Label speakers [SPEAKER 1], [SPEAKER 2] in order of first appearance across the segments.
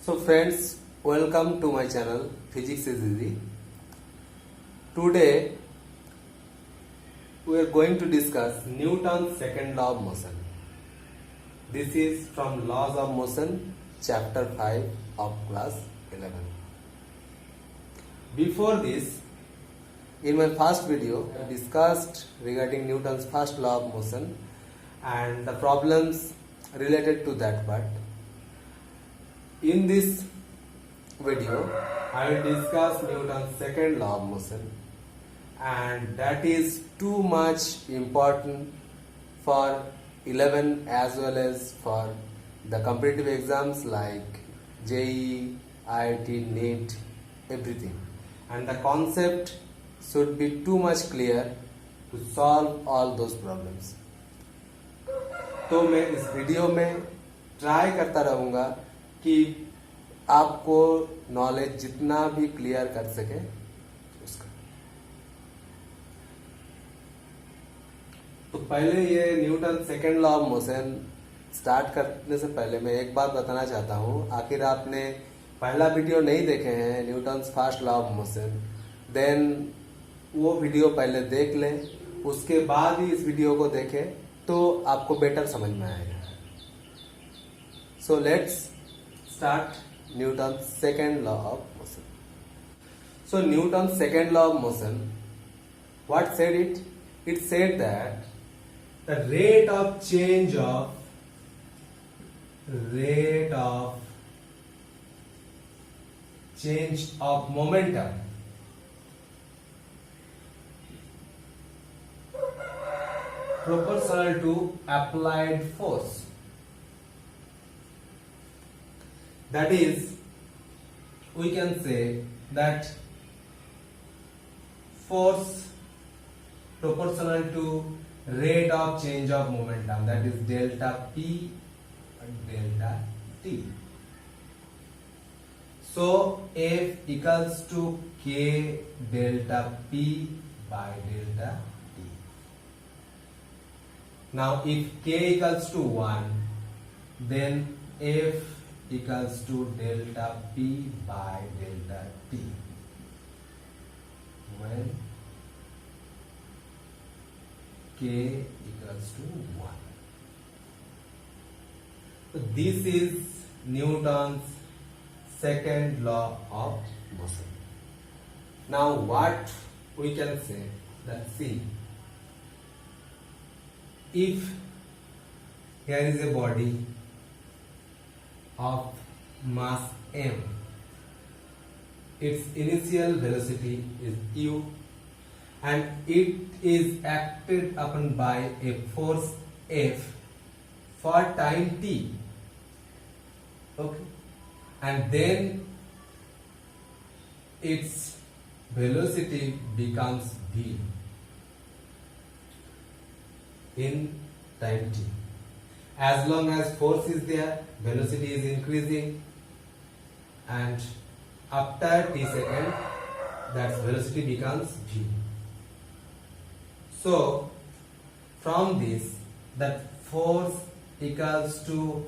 [SPEAKER 1] So friends, welcome to my channel Physics is Easy. Today we are going to discuss Newton's second law of motion. This is from Laws of Motion, chapter 5 of class 11. Before this, in my first video, I discussed regarding Newton's first law of motion and the problems related to that part. In this video, I will discuss Newton's second law of motion, and that is too much important for 11 as well as for the competitive exams like JEE, IIT, NEET, everything. And the concept should be too much clear to solve all those problems. तो मैं इस video में try करता रहूँगा कि आपको knowledge जितना भी क्लियर कर सके उसका। तो पहले ये Newton second law of motion start करने से पहले मैं एक बात बताना चाहता हूँ। आखिर आपने पहला वीडियो नहीं देखे हैं Newton's first law of motion, then वो वीडियो पहले देख लें, उसके बाद ही इस वीडियो को देखें तो आपको बेटर समझ में आएगा। So let's start Newton's second law of motion. So Newton's second law of motion, what said it? It said that the rate of change of momentum proportional to applied force. That is, we can say that force proportional to rate of change of momentum, that is delta P and delta T. So F equals to K delta P by delta T. Now if K equals to 1, then F equals to delta P by delta T. When K equals to 1. So this is Newton's second law of motion. Now what we can say that, see, if here is a body of mass m, its initial velocity is u, and it is acted upon by a force F for time t. Okay, and then its velocity becomes v in time t. As long as force is there, velocity is increasing, and after t second, that velocity becomes v. So from this, that force equals to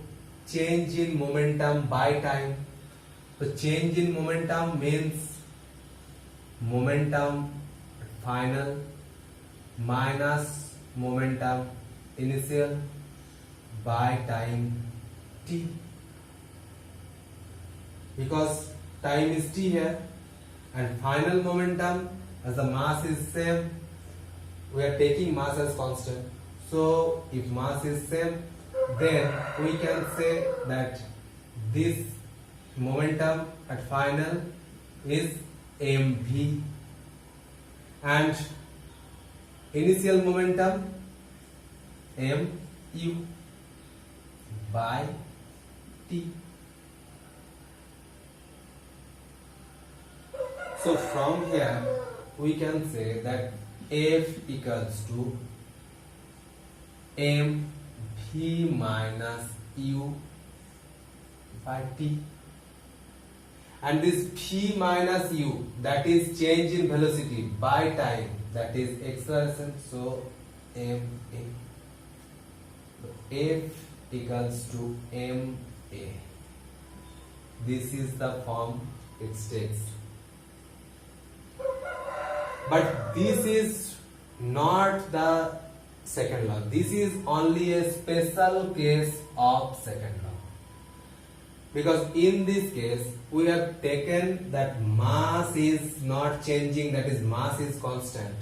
[SPEAKER 1] change in momentum by time. So change in momentum means momentum final minus momentum initial by time t, because time is t here, and final momentum, as the mass is same, we are taking mass as constant. So if mass is same, then we can say that this momentum at final is mv, and initial momentum mu by t. So from here we can say that F equals to mv minus u by t, and this v minus u, that is change in velocity by time, that is acceleration. So ma, F equals to ma. this is the form it takes. But this is not the second law. This is only a special case of second law. Because in this case, we have taken that mass is not changing, that is mass is constant.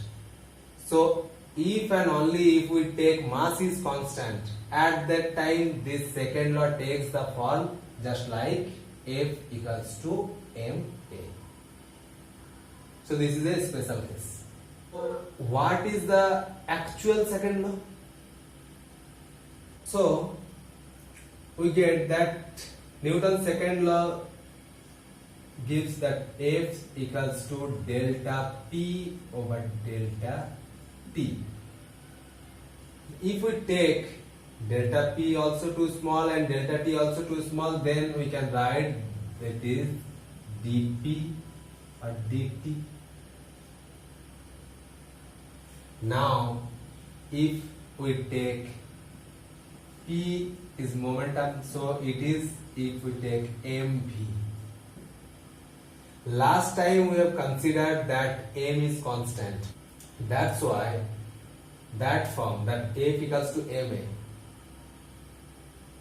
[SPEAKER 1] So, if and only if we take mass is constant, at that time this second law takes the form just like F equals to ma. So, this is a special case. What is the actual second law? So, we get that Newton's second law gives that F equals to delta P over delta T. If we take delta P also too small and delta T also too small, then we can write that is dP or dt. Now, if we take P is momentum, so it is if we take mv. Last time we have considered that m is constant. That's why that form, that F equals to ma,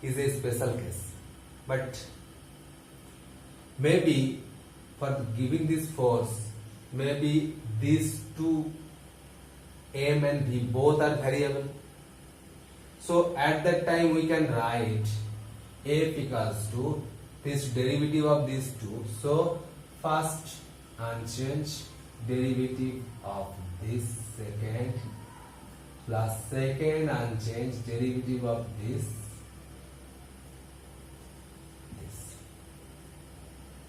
[SPEAKER 1] is a special case. But maybe for giving this force, maybe these two m and v both are variable. So at that time we can write F equals to this derivative of these two. So first unchanged derivative of this second plus second unchanged derivative of this.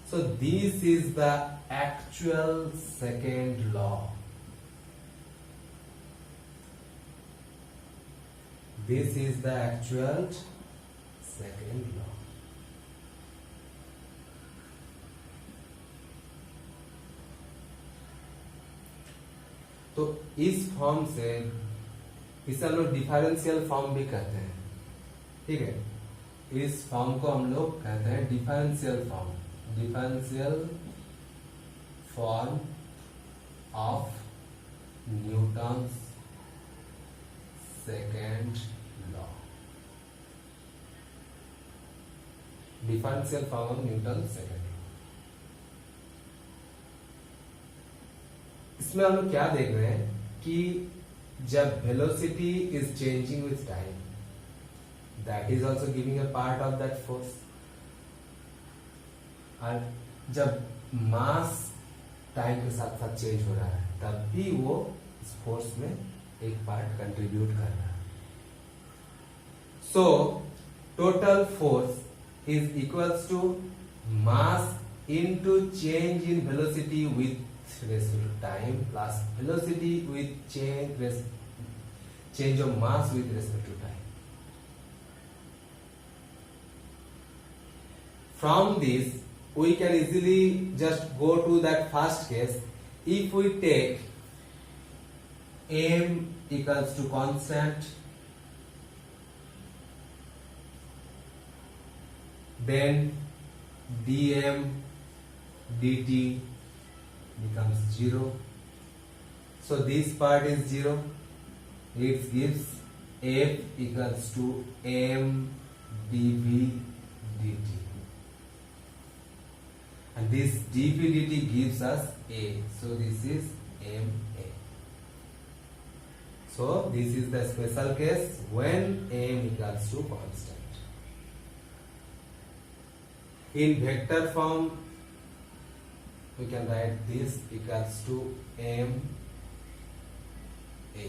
[SPEAKER 1] So this is the actual second law. This is the actual second law. तो इस form से इसे हम लोग differential form भी कहते हैं, ठीक है। इस फॉर्म को हम लोग कहते हैं differential form, differential form of Newton's second law, differential form of Newton second law. इसमें हम लोग क्या देख रहे हैं कि जब velocity is changing with time, that is also giving a part of that force, और जब मास टाइम के साथ साथ चेंज हो रहा है तब भी वो इस फोर्स में एक पार्ट कंट्रीब्यूट कर रहा है। So total force is equals to mass into change in velocity with respect to time plus velocity with change of mass with respect to time. From this we can easily just go to that first case. If we take m equals to constant, then dm dt becomes 0. So this part is 0. It gives F equals to m dv dt, and this dv dt gives us a. So this is ma. So this is the special case when m equals to constant. In vector form, we can write this equals to m a.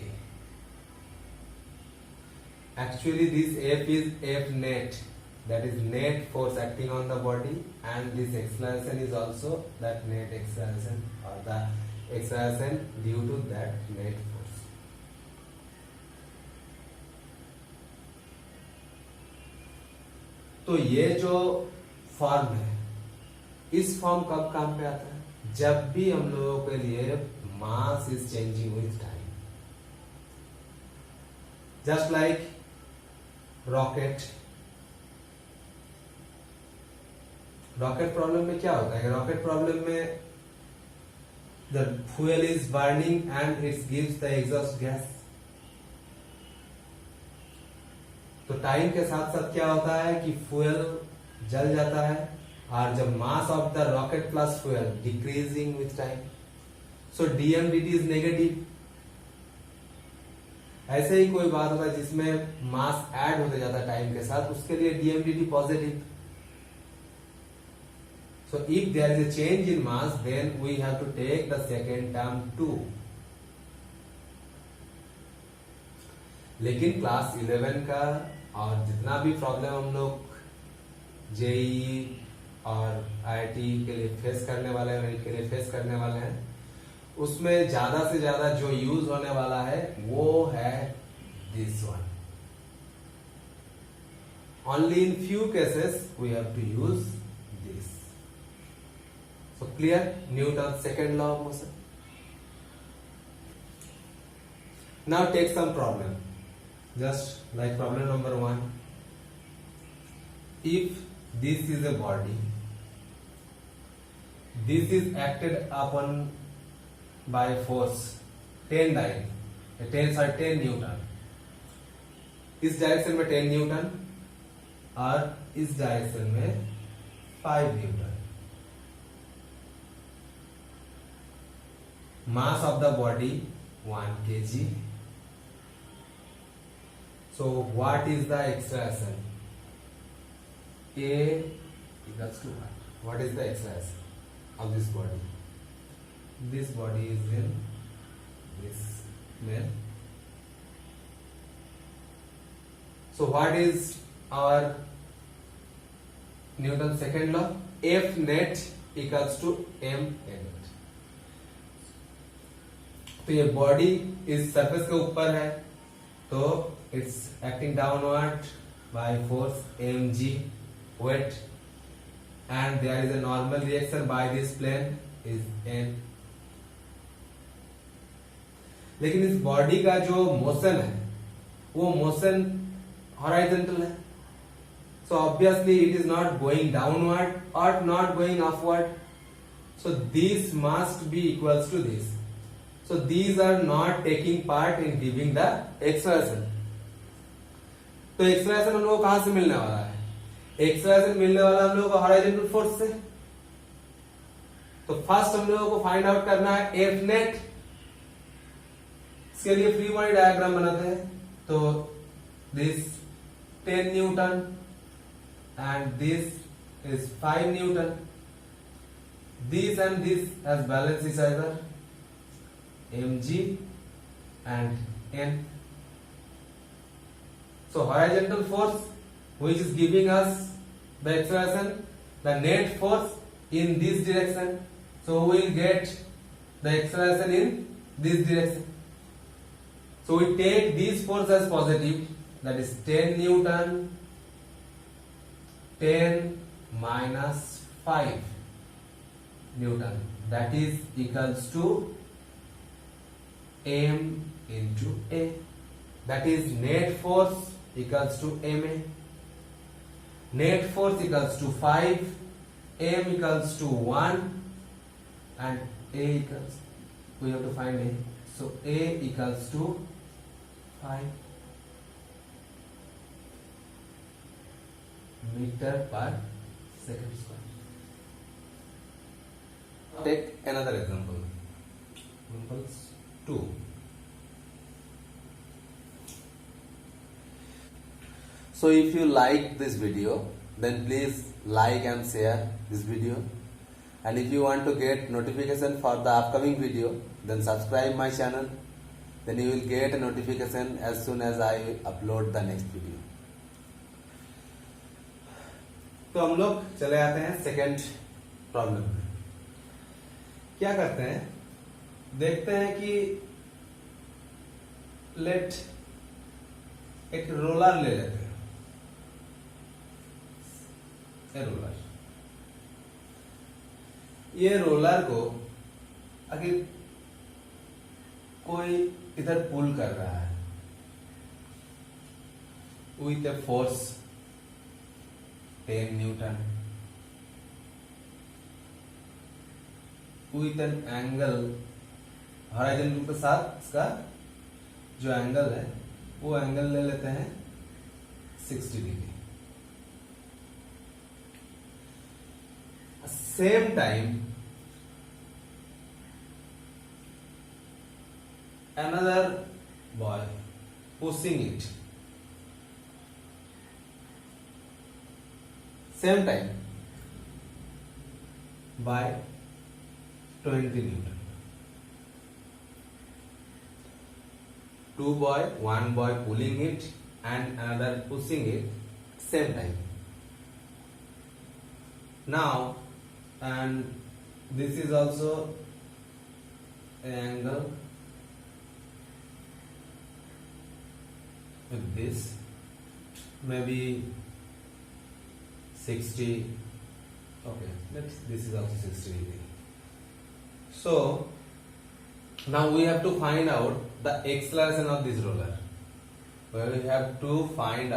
[SPEAKER 1] Actually this F is F net, that is net force acting on the body, and this acceleration is also that net acceleration or the acceleration due to that net force. तो ये जो form है, इस form कब काम पे आता है? जब भी हम लोगों के लिए mass is changing with time, just like rocket, rocket problem में क्या होता है, रॉकेट प्रॉब्लम में the fuel is burning and it gives the exhaust gas. तो टाइम के साथ साथ क्या होता है कि फ्यूल जल जाता है, और जब mass of the rocket plus fuel decreasing with time, so DMDT is negative. ऐसे ही कोई बात होता है जिसमें मास ऐड होते जाता है टाइम के साथ, उसके लिए डीएमडीटी positive. So if there is a change in mass, then we have to take the second term too. लेकिन क्लास 11 का और जितना भी प्रॉब्लम हम लोग जेई और आईआईटी के लिए फेस करने वाले हैं, नीट के लिए फेस करने वाले हैं, उसमें ज्यादा से ज्यादा जो यूज होने वाला है वो है this one. Only in few cases we have to use this. So clear Newton's second law of motion. Now take some problem, just like problem number 1. If this is a body, this is acted upon by force 10 Newton, इस direction में 10 Newton और इस direction में 5 Newton. Mass of the body 1 kg. So what is the acceleration? A equals to what? What is the acceleration of this body? This body is in this plane. So what is our Newton's second law? F net equals to m net. तो ये body इस surface के ऊपर है, तो it's acting downward by force mg weight, and there is a normal reaction by this plane is n। लेकिन इस body का जो मोशन है वो मोशन हॉरिजॉन्टल है, so obviously it is not going downward और not going upward, so this must be equals to this. So these are not taking part in giving the acceleration. तो acceleration हम लोगों को कहां से मिलने वाला है? एक्सेलरेशन मिलने वाला हम लोगों को हॉरिजॉन्टल फोर्स से। तो फर्स्ट हम लोगों को फाइंड आउट करना है एफ नेट। इसके लिए फ्री बॉडी डायग्राम बनाते हैं। तो this 10 Newton and this is 5 Newton, this and this has balance each other mg and n. So horizontal force which is giving us the acceleration, the net force in this direction, so we will get the acceleration in this direction. So we take this force as positive, that is 10 Newton, 10 minus 5 Newton, that is equals to m into a, that is net force equals to ma. Net force equals to 5, m equals to 1 and a equals, we have to find a, so a equals to 5 meter per second square. Take another example. Examples 2. So if you like this video, then please like and share this video, and if you want to get notification for the upcoming video, then subscribe my channel, then you will get a notification as soon as I upload the next video. तो हम लोग चले आते हैं second problem में। क्या करते हैं, देखते हैं कि लेट एक रोलर ले लेते हैं, रोलर, ये रोलर को अगर कोई इधर पुल कर रहा है with a force 10 Newton, with an angle horizontal के साथ इसका जो एंगल है वो एंगल ले लेते हैं 60 degree. Same time another boy pushing it, same time by 20 Newton. One boy pulling it and another pushing it same time. Now, and this is also an angle with this, maybe 60. Okay, this is also 60 degree. So now we have to find out the acceleration of this roller. We have to find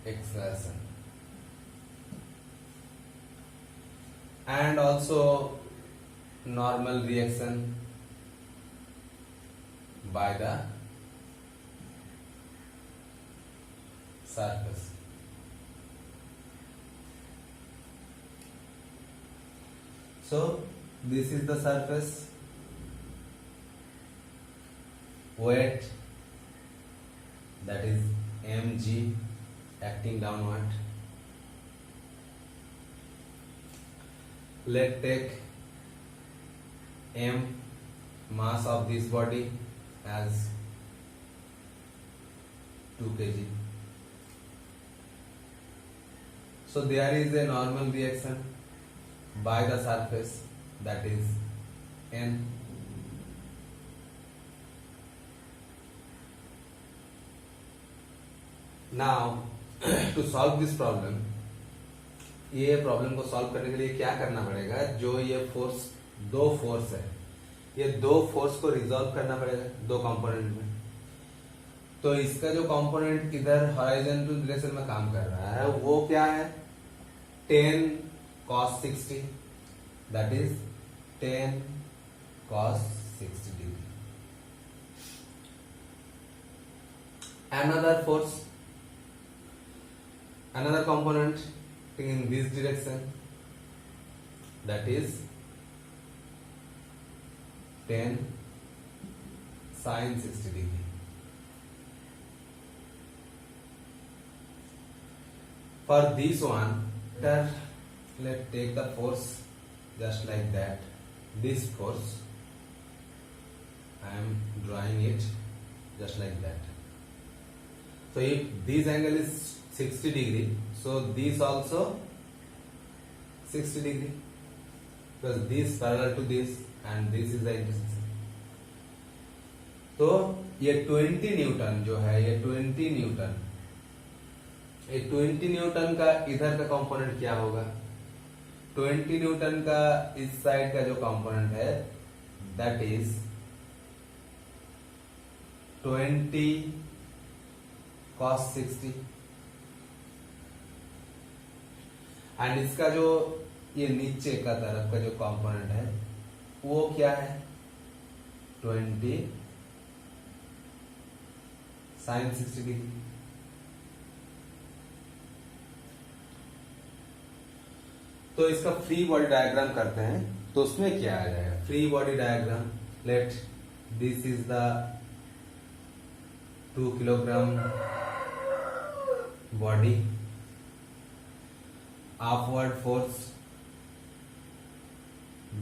[SPEAKER 1] acceleration and also normal reaction by the surface. So this is the surface, weight, that is mg acting downward. Let's take m, mass of this body, as 2 kg. So there is a normal reaction by the surface, that is n. Now to solve this problem, ये problem को solve करने के लिए क्या करना पड़ेगा, जो ये फोर्स, दो फोर्स है, ये दो फोर्स को रिजॉल्व करना पड़ेगा दो कंपोनेंट में। तो इसका जो कंपोनेंट इधर हॉरिजॉन्टल डायरेक्शन में काम कर रहा है वो क्या है, 10 cos 60, that is 10 cos 60 degree. Another force, another component in this direction, that is 10 sin 60 degree. For this one, let's take the force just like that. This force, I am drawing it just like that. So if this angle is 60 degree, so this also 60 degree, because this parallel to this and this is the intersection. तो ये 20 Newton जो है, ये 20 Newton, ये 20 Newton का इधर का component क्या होगा, 20 न्यूटन का इस साइड का जो कंपोनेंट है, दैट इज 20 cos 60, एंड इसका जो ये नीचे का तरफ का जो कंपोनेंट है वो क्या है, 20 sin 60 डिग्री। तो इसका फ्री बॉडी डायग्राम करते हैं, तो उसमें क्या आ जाएगा, free body diagram, let this is the 2 kilogram body, upward force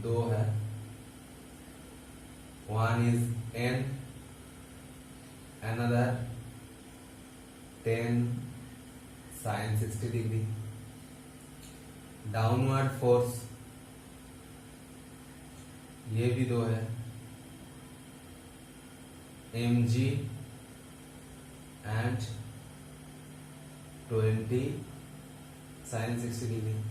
[SPEAKER 1] 2 है, 1 is n, another 10 sin 60 degree, downward force ये भी 2 है, mg and 20 sin 60 degree.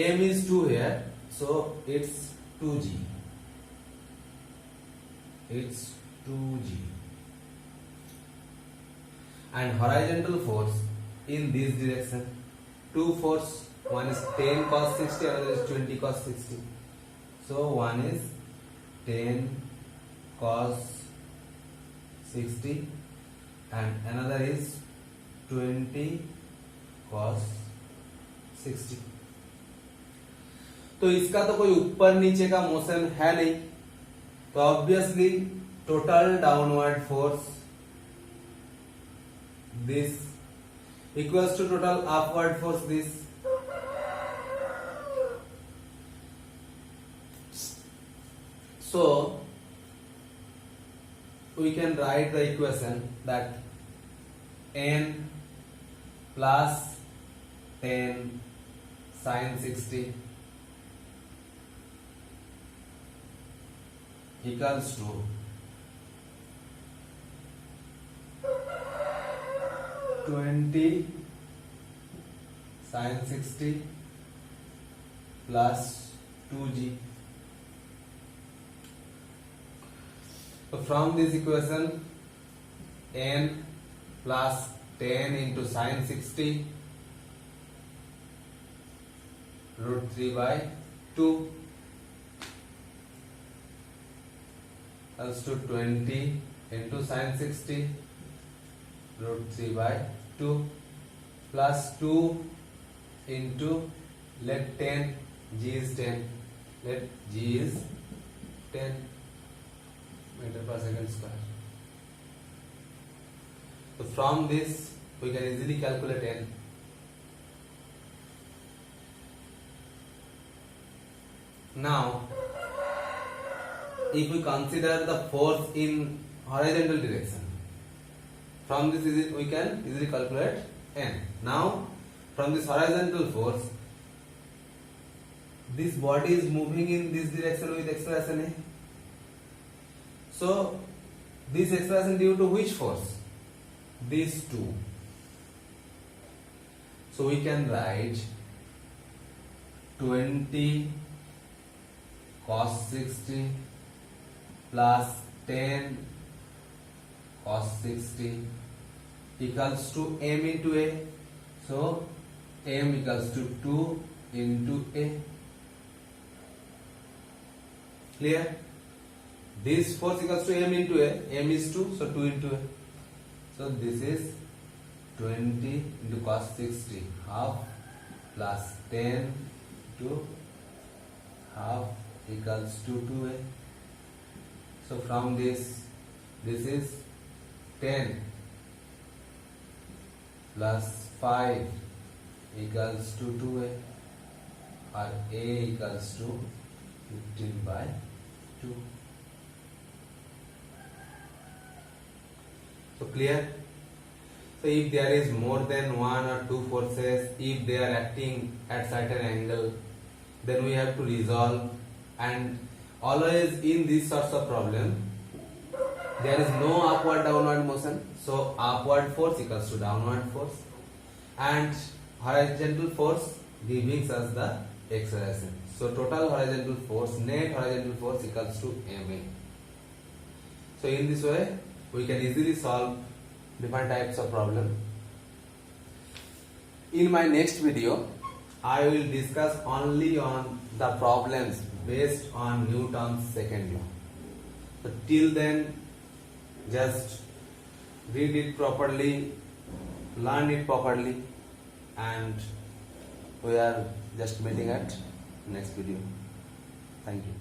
[SPEAKER 1] M is 2 here, so it's 2g. It's 2g. And horizontal force in this direction. Two force, one is 10 cos 60, another is 20 cos 60. So one is 10 cos 60 and another is 20 cos 60. तो इसका तो कोई ऊपर नीचे का motion है नहीं, तो obviously total downward force this equals to total upward force this. So we can write the equation that n plus 10 sin 60 equals to 20 sin 60 plus 2g. So from this equation, n plus 10 into sin 60 root 3 by 2 equals to 20 into sin 60 root 3 by 2 plus 2 into, let 10, g is 10, let g is 10 meter per second square. So from this we can easily calculate n. Now if we consider the force in horizontal direction, from this we can easily calculate n. Now from this horizontal force, this body is moving in this direction with acceleration a. So this acceleration due to which force? These two. So we can write 20 cos 60 plus 10 cos 60 equals to m into a. So m equals to 2 into a. Clear? This force equals to m into a. M is 2, so 2 into a. So this is 20 into cos 60 half plus 10 to half equals to 2a. So from this is 10 plus 5 equals to 2a, or a equals to 15 by 2. So clear? So if there is more than one or two forces, if they are acting at certain angle, then we have to resolve, and always in these sorts of problem there is no upward downward motion, so upward force equals to downward force, and horizontal force giving us the acceleration. So total horizontal force, net horizontal force equals to ma. So in this way we can easily solve different types of problem. In my next video I will discuss only on the problems based on Newton's second law. So till then, just read it properly, learn it properly, and we are just meeting at next video. Thank you.